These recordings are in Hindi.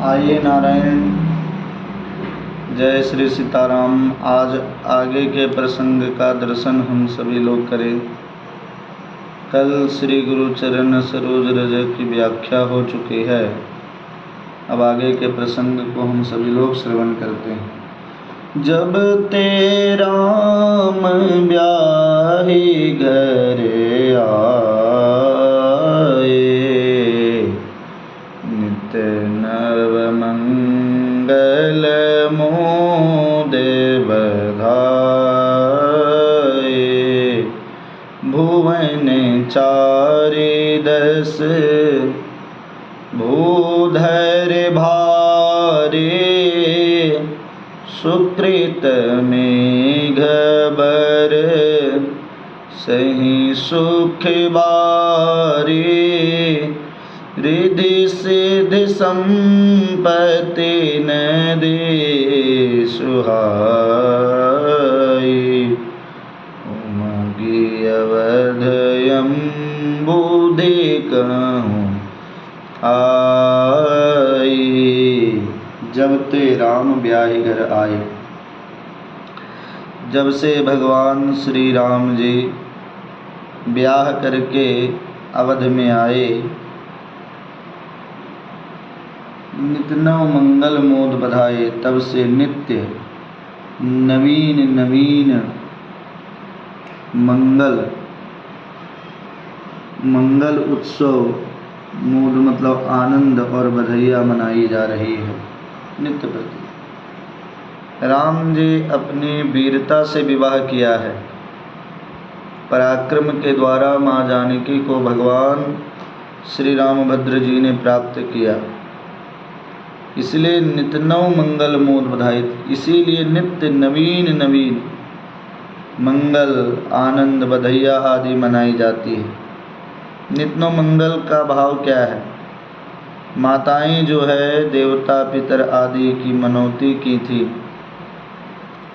आइए नारायण, जय श्री सीताराम। आज आगे के प्रसंग का दर्शन हम सभी लोग करें। कल श्री गुरु चरण सरोज रज की व्याख्या हो चुकी है। अब आगे के प्रसंग को हम सभी लोग श्रवण करते हैं। जब ते राम ब्याही घर आए, नित नव मंगल मोद बधाए। भुवन चारि दस भूधर भारे, सुकृत मेघ बर सही सुख बारे। रिधि सिद्धि संपत्ति न दे सुहाई। उमगी अवध अम्बुधि कहूँ आई। जब ते राम ब्याही घर आए, जब से भगवान श्री राम जी ब्याह करके अवध में आए, नित नव मंगल मोद बधाए। तब से नित्य नवीन नवीन मंगल उत्सव, मोद मतलब आनंद और बधाइयाँ मनाई जा रही है नित्य प्रति। राम जी अपनी वीरता से विवाह किया है। पराक्रम के द्वारा माँ जानकी को भगवान श्री रामभद्र जी ने प्राप्त किया, इसलिए नित्य नव मंगल मोद बधाई। इसीलिए नित्य नवीन नवीन मंगल आनंद बधाइयाँ आदि मनाई जाती है। नित्य नव मंगल का भाव क्या है? माताएं जो है देवता पितर आदि की मनौती की थी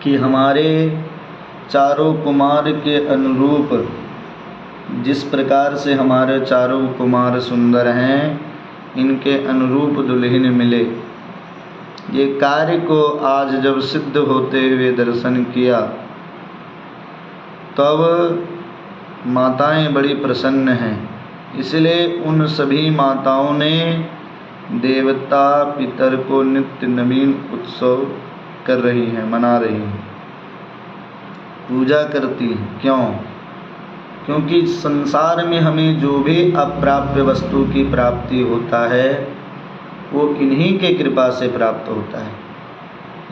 कि हमारे चारों कुमार के अनुरूप, जिस प्रकार से हमारे चारों कुमार सुंदर हैं, इनके अनुरूप दुल्हन मिले। ये कार्य को आज जब सिद्ध होते हुए दर्शन किया, तब माताएं बड़ी प्रसन्न हैं। इसलिए उन सभी माताओं ने देवता पितर को नित्य नवीन उत्सव कर रही हैं, मना रही हैं, पूजा करती हैं। क्यों? क्योंकि संसार में हमें जो भी अप्राप्य वस्तु की प्राप्ति होता है, वो इन्हीं के कृपा से प्राप्त होता है।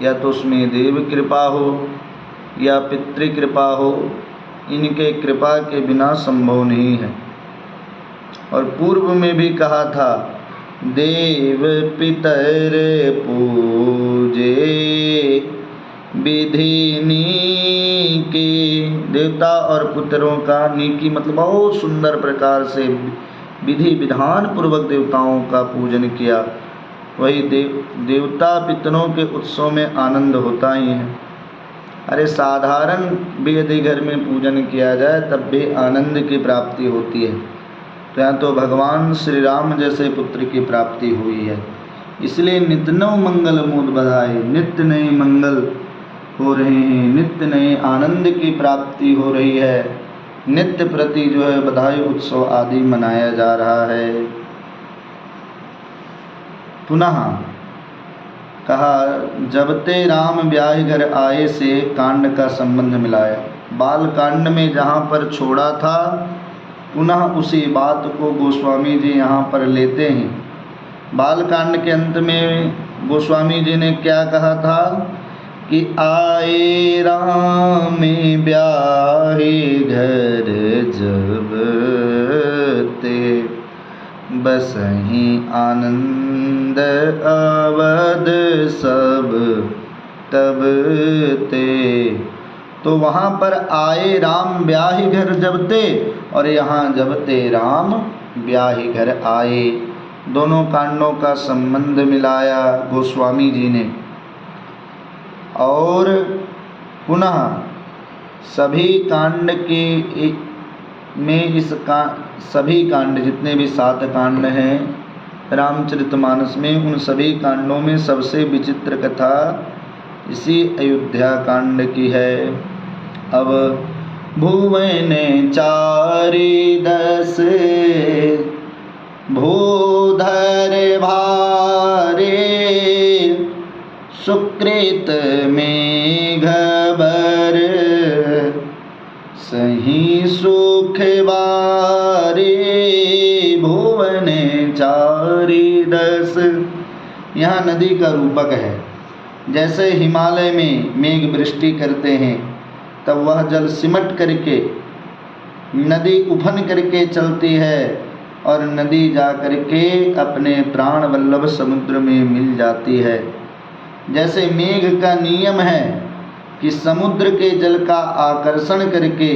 या तो उसमें देव कृपा हो या पितृ कृपा हो, इनके कृपा के बिना संभव नहीं है। और पूर्व में भी कहा था, देव पितर पूजे विधि नीकी। देवता और पुत्रों का नीकी मतलब बहुत सुंदर प्रकार से विधि विधान पूर्वक देवताओं का पूजन किया। वही देवता पितरों के उत्सव में आनंद होता ही है। अरे साधारण भी यदि घर में पूजन किया जाए तब भी आनंद की प्राप्ति होती है। तो यहाँ तो भगवान श्री राम जैसे पुत्र की प्राप्ति हुई है। इसलिए नित्य नव मंगल मोद बधाए। नित्य नए मंगल हो रहे हैं, नित्य नए आनंद की प्राप्ति हो रही है। नित्य प्रति जो है बधाई उत्सव आदि मनाया जा रहा है। पुनः कहा, जब ते राम ब्याह घर आए से कांड का संबंध मिलाया। बाल कांड में जहाँ पर छोड़ा था, पुनः उसी बात को गोस्वामी जी यहाँ पर लेते हैं। बाल कांड के अंत में गोस्वामी जी ने क्या कहा था कि आए राम ब्याहे घर जब ते, बसहि आनंद अवध सब तब ते। तो वहाँ पर आए राम ब्याही घर जब ते, और यहाँ जब ते राम ब्याही घर आए। दोनों कांडों का संबंध मिलाया गोस्वामी जी ने। और पुनः सभी कांड के में सभी कांड जितने भी 7 कांड हैं, रामचरितमानस में उन सभी कांडों में सबसे विचित्र कथा इसी अयोध्या कांड की है। अब भुवन चारि दस भूधर भारे, सुकृत मेघ बर सही सुख बारे। भुवन चारि दस, यहाँ नदी का रूपक है। जैसे हिमालय में मेघ वृष्टि करते हैं तब वह जल सिमट करके नदी उफन करके चलती है और नदी जा करके अपने प्राण वल्लभ समुद्र में मिल जाती है। जैसे मेघ का नियम है कि समुद्र के जल का आकर्षण करके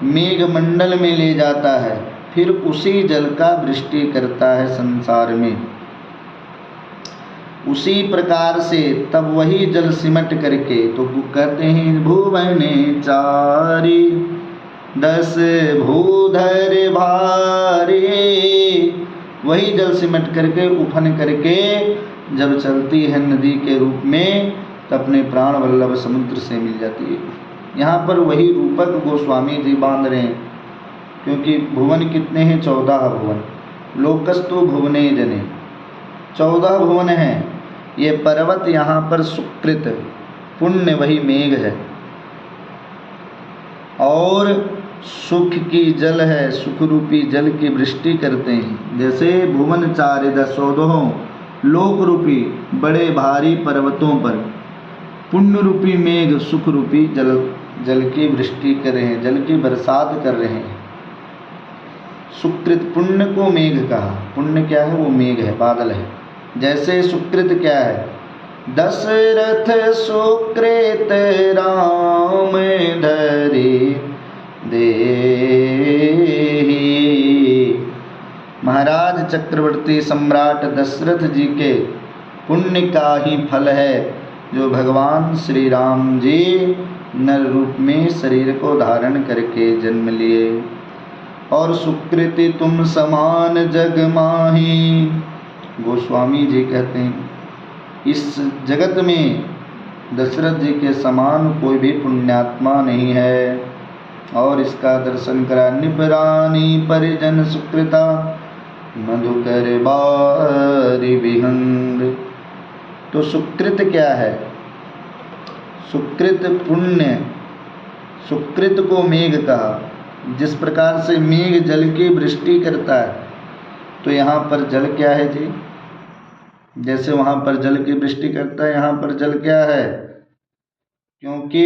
मेघमंडल में ले जाता है, फिर उसी जल का वृष्टि करता है संसार में। उसी प्रकार से तब वही जल सिमट करके तो कहते हैं भुवन चारि दस भूधर भारे। वही जल सिमट करके उफन करके जब चलती है नदी के रूप में तो अपने प्राण वल्लभ समुद्र से मिल जाती है। यहाँ पर वही रूपक गोस्वामी जी बांध रहे हैं, क्योंकि भुवन कितने हैं? 14 भुवन। लोकस्तु भुवने जने, 14 भुवन हैं। ये पर्वत यहाँ पर सुकृत पुण्य वही मेघ है, और सुख की जल है, सुख रूपी जल की वृष्टि करते हैं। जैसे भुवन चारि दस 14 लोक रूपी बड़े भारी पर्वतों पर पुण्य रूपी मेघ सुख रूपी जल की वृष्टि कर रहे हैं, जल की बरसात कर रहे हैं। सुकृत पुण्य को मेघ कहा। पुण्य क्या है? वो मेघ है, बादल है। जैसे सुकृत क्या है? दशरथ सुकृत राम धरि देहि। महाराज चक्रवर्ती सम्राट दशरथ जी के पुण्य का ही फल है जो भगवान श्री राम जी नर रूप में शरीर को धारण करके जन्म लिए। और सुकृति तुम समान जग माही। गोस्वामी जी कहते हैं इस जगत में दशरथ जी के समान कोई भी पुण्यात्मा नहीं है। और इसका दर्शन करा। निपरानी परिजन सुकृता मधुकर बारी विहंग। तो सुकृत क्या है? सुकृत पुण्य। सुकृत को मेघ कहा। जिस प्रकार से मेघ जल की वृष्टि करता है, तो यहाँ पर जल क्या है जी? जैसे वहाँ पर जल की वृष्टि करता है, यहाँ पर जल क्या है? क्योंकि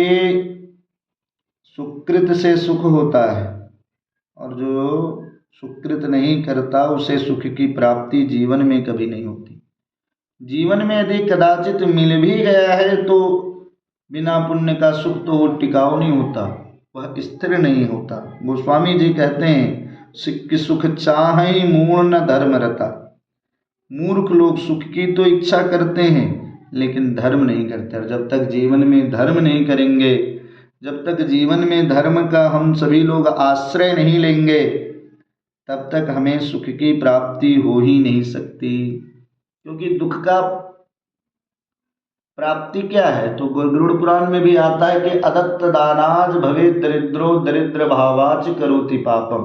सुकृत से सुख होता है, और जो सुकृत नहीं करता उसे सुख की प्राप्ति जीवन में कभी नहीं होती। जीवन में यदि कदाचित मिल भी गया है तो बिना पुण्य का सुख तो वो टिकाऊ नहीं होता, वह स्थिर नहीं होता। गोस्वामी जी कहते हैं सिक्की सुख चाहई मूढ़ न धर्म रता। मूर्ख लोग सुख की तो इच्छा करते हैं लेकिन धर्म नहीं करते। और जब तक जीवन में धर्म नहीं करेंगे, जब तक जीवन में धर्म का हम सभी लोग आश्रय नहीं लेंगे, तब तक हमें सुख की प्राप्ति हो ही नहीं सकती। क्योंकि दुख का प्राप्ति क्या है? तो गरुड़ पुराण में भी आता है कि अदत्त दानाज भवे दरिद्रो दरिद्र भावाच करोति पापम।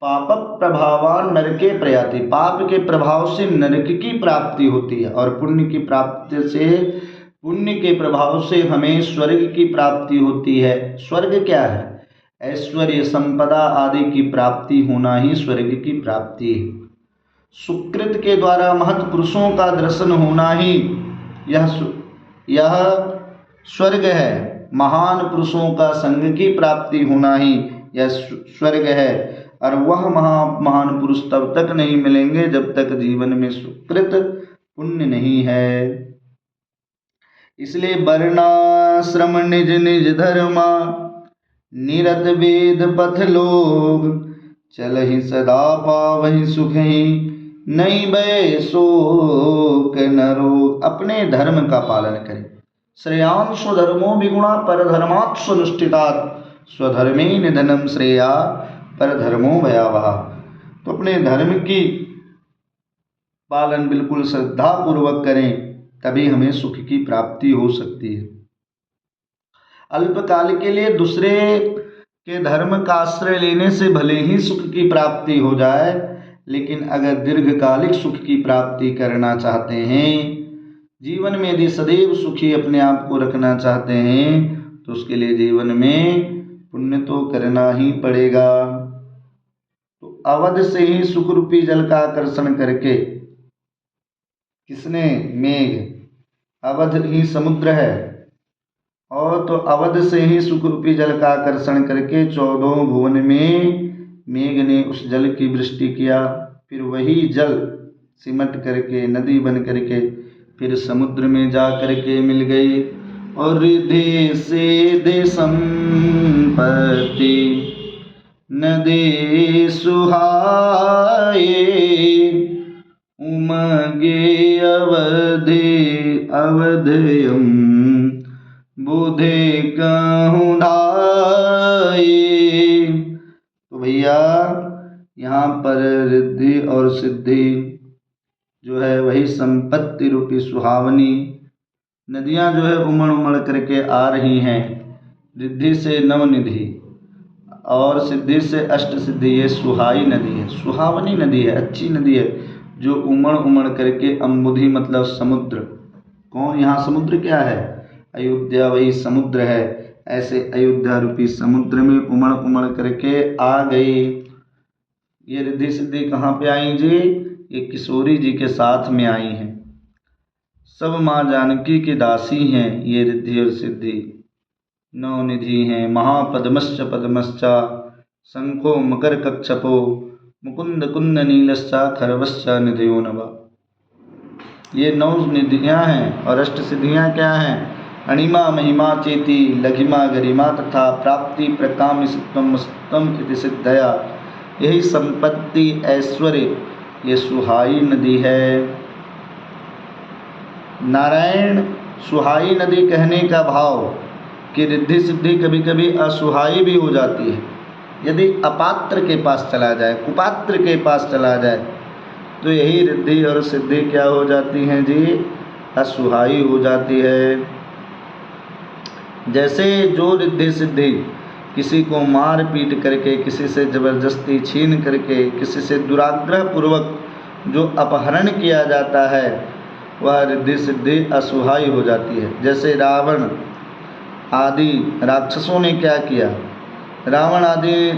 पाप प्रभावान नरके प्रयाति। पाप के प्रभाव से नरक की प्राप्ति होती है, और पुण्य की प्राप्ति से, पुण्य के प्रभाव से हमें स्वर्ग की प्राप्ति होती है। स्वर्ग क्या है? ऐश्वर्य संपदा आदि की प्राप्ति होना ही स्वर्ग की प्राप्ति है। सुकृत के द्वारा महत् पुरुषों का दर्शन होना ही यह स्वर्ग है। महान पुरुषों का संग की प्राप्ति होना ही यह स्वर्ग है। और वह महान पुरुष तब तक नहीं मिलेंगे जब तक जीवन में सुकृत पुण्य नहीं है। इसलिए वर्णाश्रम निज निज धर्मा निरत वेद पथ लोग चलहि सदा पावहि सुख ही नहीं भय शोक न रोग। अपने धर्म का पालन करें। श्रेयान् स्वधर्मो विगुणा परधर्मात् स्वनुष्ठितात् स्वधर्मे निधनम श्रेया परधर्मो भयावहा। तो अपने धर्म की पालन बिल्कुल श्रद्धापूर्वक करें, तभी हमें सुख की प्राप्ति हो सकती है। अल्पकाल के लिए दूसरे के धर्म का आश्रय लेने से भले ही सुख की प्राप्ति हो जाए, लेकिन अगर दीर्घकालिक सुख की प्राप्ति करना चाहते हैं, जीवन में यदि सदैव सुखी अपने आप को रखना चाहते हैं, तो उसके लिए जीवन में पुण्य तो करना ही पड़ेगा। तो अवध से ही सुख रूपी जल का आकर्षण करके, किसने? मेघ। अवध ही समुद्र है, और तो अवध से ही सुख रूपी जल का आकर्षण करके 14 भुवन में मेघ ने उस जल की वृष्टि किया। फिर वही जल सिमट करके नदी बन करके फिर समुद्र में जा करके मिल गई। और रिधि सिधि संपत्ति नदी सुहाए, उमगे अवधयम बुधे कहूँ ढाए। तो भैया यहाँ पर रिद्धि और सिद्धि जो है वही संपत्ति रूपी सुहावनी नदियाँ जो है उमड़ उमड़ करके आ रही हैं। रिद्धि से नवनिधि और सिद्धि से अष्ट सिद्धि, ये सुहाई नदी है, सुहावनी नदी है, अच्छी नदी है, जो उमड़ उमड़ करके अम्बुधि मतलब समुद्र। कौन? यहाँ समुद्र क्या है? अयोध्या वही समुद्र है। ऐसे अयोध्या रूपी समुद्र में उमड़ उमड़ करके आ गई। ये रिद्धि सिद्धि कहाँ पे आई जी? ये किशोरी जी के साथ में आई हैं। सब माँ जानकी की दासी हैं ये रिद्धि और सिद्धि। नवनिधि हैं। महापद्मश्च पद्मश्चा शंखो मकर कक्षपो मुकुंद कुंद नीलश्चा खरवश्च निधियो नवा। ये 9 निधियाँ हैं। और अष्ट सिद्धियाँ क्या हैं? अणिमा महिमा चेति लघिमा गरिमा तथा प्राप्ति प्रकामितम स्तम इति सिद्धया। यही संपत्ति ऐश्वर्य ये सुहाई नदी है। नारायण सुहाई नदी कहने का भाव कि रिद्धि सिद्धि कभी कभी असुहाई भी हो जाती है। यदि अपात्र के पास चला जाए, कुपात्र के पास चला जाए, तो यही रिद्धि और सिद्धि क्या हो जाती हैं जी? असुहाई हो जाती है। जैसे जो रिद्धि सिद्धि किसी को मार पीट करके, किसी से ज़बरदस्ती छीन करके, किसी से दुराग्रह पूर्वक जो अपहरण किया जाता है, वह रिद्धि सिद्धि असुहाई हो जाती है। जैसे रावण आदि राक्षसों ने क्या किया? रावण आदि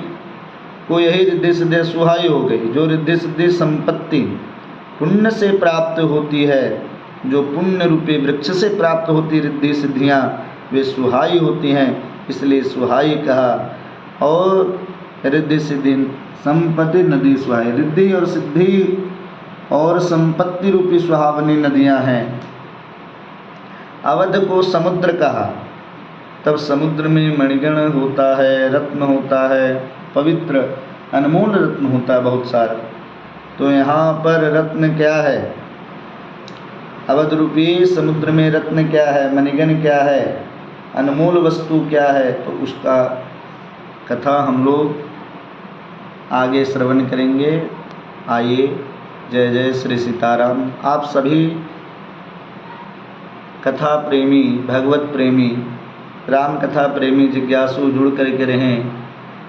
को यही रिद्धि सिद्धि सुहाई हो गई। जो रिद्धि सिद्धि संपत्ति पुण्य से प्राप्त होती है, जो पुण्य रूपी वृक्ष से प्राप्त होती रिद्धि सिद्धियाँ, वे सुहाई होती हैं, इसलिए सुहाई कहा। और रिद्धि सिद्धि संपत्ति नदी सुहाई। रिद्धि और सिद्धि और संपत्ति रूपी सुहावनी नदियाँ हैं। अवध को समुद्र कहा, तब समुद्र में मणिगण होता है, रत्न होता है, पवित्र अनमोल रत्न होता है बहुत सारा। तो यहाँ पर रत्न क्या है? अवध रूपी समुद्र में रत्न क्या है? मणिगण क्या है? अनमोल वस्तु क्या है? तो उसका कथा हम लोग आगे श्रवण करेंगे। आइए, जय जय श्री सीताराम। आप सभी कथा प्रेमी, भगवत प्रेमी, राम कथा प्रेमी जिज्ञासु जुड़ करके रहें।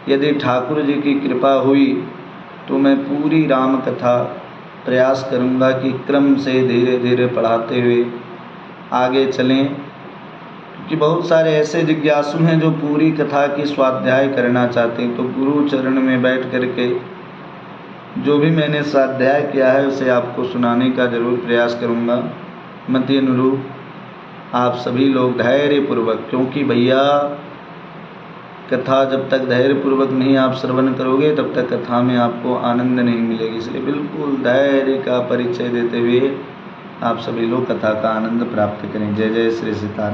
यदि ठाकुर जी की कृपा हुई तो मैं पूरी राम कथा प्रयास करूंगा कि क्रम से धीरे धीरे पढ़ाते हुए आगे चलें, क्योंकि बहुत सारे ऐसे जिज्ञासु हैं जो पूरी कथा की स्वाध्याय करना चाहते हैं। तो गुरु चरण में बैठ करके जो भी मैंने स्वाध्याय किया है उसे आपको सुनाने का जरूर प्रयास करूंगा। मति अनुरूप आप सभी लोग धैर्यपूर्वक, क्योंकि भैया कथा जब तक धैर्यपूर्वक नहीं आप श्रवण करोगे तब तक कथा में आपको आनंद नहीं मिलेगी। इसलिए बिल्कुल धैर्य का परिचय देते हुए आप सभी लोग कथा का आनंद प्राप्त करें। जय जय श्री सीताराम।